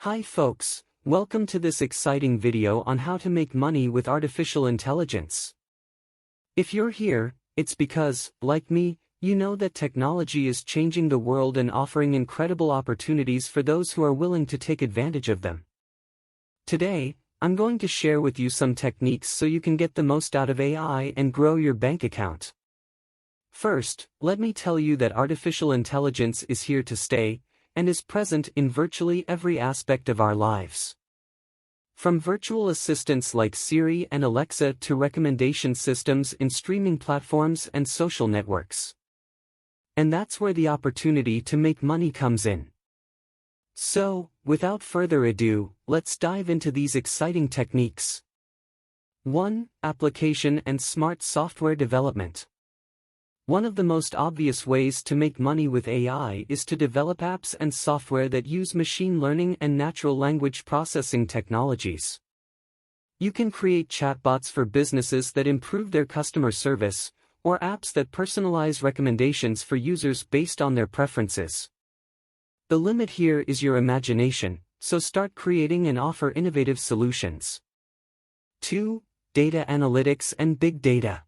Hi folks, welcome to this exciting video on how to make money with artificial intelligence. If you're here, it's because, like me, you know that technology is changing the world and offering incredible opportunities for those who are willing to take advantage of them. Today, I'm going to share with you some techniques so you can get the most out of AI and grow your bank account. First, let me tell you that artificial intelligence is here to stay, and is present in virtually every aspect of our lives. From virtual assistants like Siri and Alexa to recommendation systems in streaming platforms and social networks. And that's where the opportunity to make money comes in. So, without further ado, let's dive into these exciting techniques. 1. Application and smart software development. One of the most obvious ways to make money with AI is to develop apps and software that use machine learning and natural language processing technologies. You can create chatbots for businesses that improve their customer service, or apps that personalize recommendations for users based on their preferences. The limit here is your imagination, so start creating and offer innovative solutions. 2. Data analytics and big data.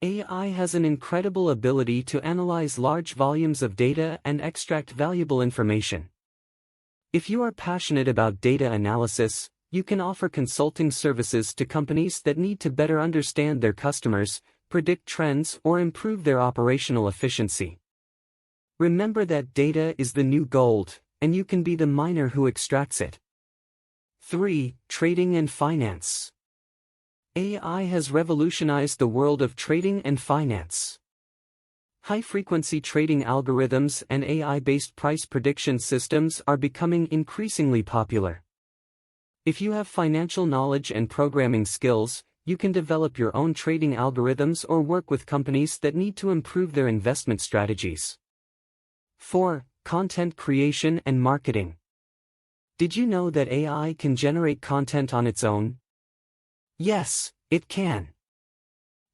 AI has an incredible ability to analyze large volumes of data and extract valuable information. If you are passionate about data analysis, you can offer consulting services to companies that need to better understand their customers, predict trends, or improve their operational efficiency. Remember that data is the new gold, and you can be the miner who extracts it. 3. Trading and finance. AI has revolutionized the world of trading and finance. High-frequency trading algorithms and AI-based price prediction systems are becoming increasingly popular. If you have financial knowledge and programming skills, you can develop your own trading algorithms or work with companies that need to improve their investment strategies. 4. Content creation and marketing. Did you know that AI can generate content on its own? Yes, it can.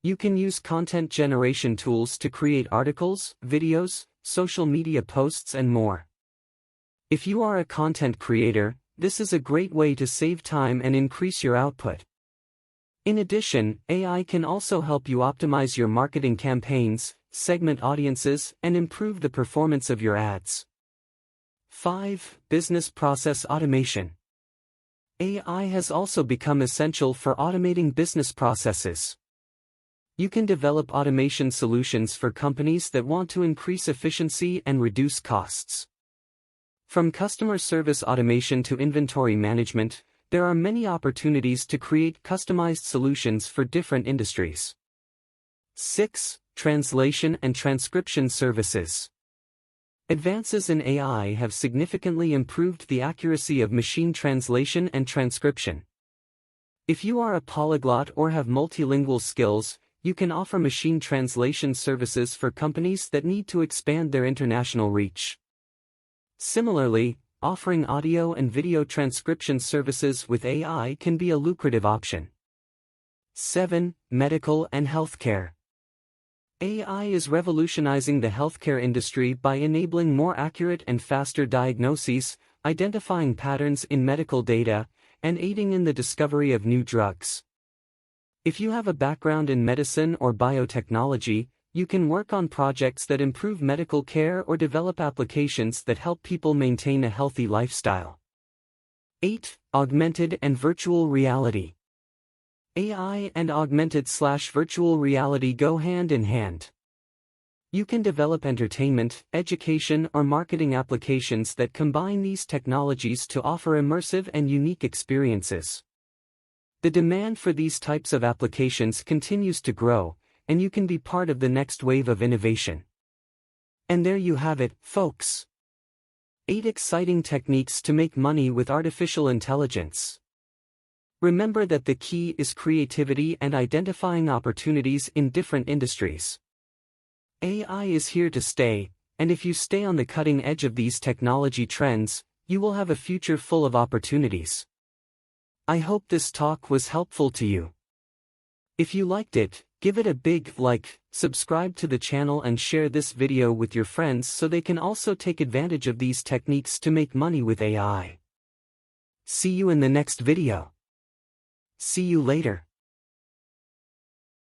You can use content generation tools to create articles, videos, social media posts, and more. If you are a content creator, this is a great way to save time and increase your output. In addition, AI can also help you optimize your marketing campaigns, segment audiences, and improve the performance of your ads. 5. Business process automation. AI has also become essential for automating business processes. You can develop automation solutions for companies that want to increase efficiency and reduce costs. From customer service automation to inventory management, there are many opportunities to create customized solutions for different industries. 6. Translation and transcription services. Advances in AI have significantly improved the accuracy of machine translation and transcription. If you are a polyglot or have multilingual skills, you can offer machine translation services for companies that need to expand their international reach. Similarly, offering audio and video transcription services with AI can be a lucrative option. 7. Medical and healthcare. AI is revolutionizing the healthcare industry by enabling more accurate and faster diagnoses, identifying patterns in medical data, and aiding in the discovery of new drugs. If you have a background in medicine or biotechnology, you can work on projects that improve medical care or develop applications that help people maintain a healthy lifestyle. 8. Augmented and virtual reality. AI and augmented/virtual reality go hand in hand. You can develop entertainment, education, or marketing applications that combine these technologies to offer immersive and unique experiences. The demand for these types of applications continues to grow, and you can be part of the next wave of innovation. And there you have it, folks. 8 exciting techniques to make money with artificial intelligence. Remember that the key is creativity and identifying opportunities in different industries. AI is here to stay, and if you stay on the cutting edge of these technology trends, you will have a future full of opportunities. I hope this talk was helpful to you. If you liked it, give it a big like, subscribe to the channel and share this video with your friends so they can also take advantage of these techniques to make money with AI. See you in the next video. See you later.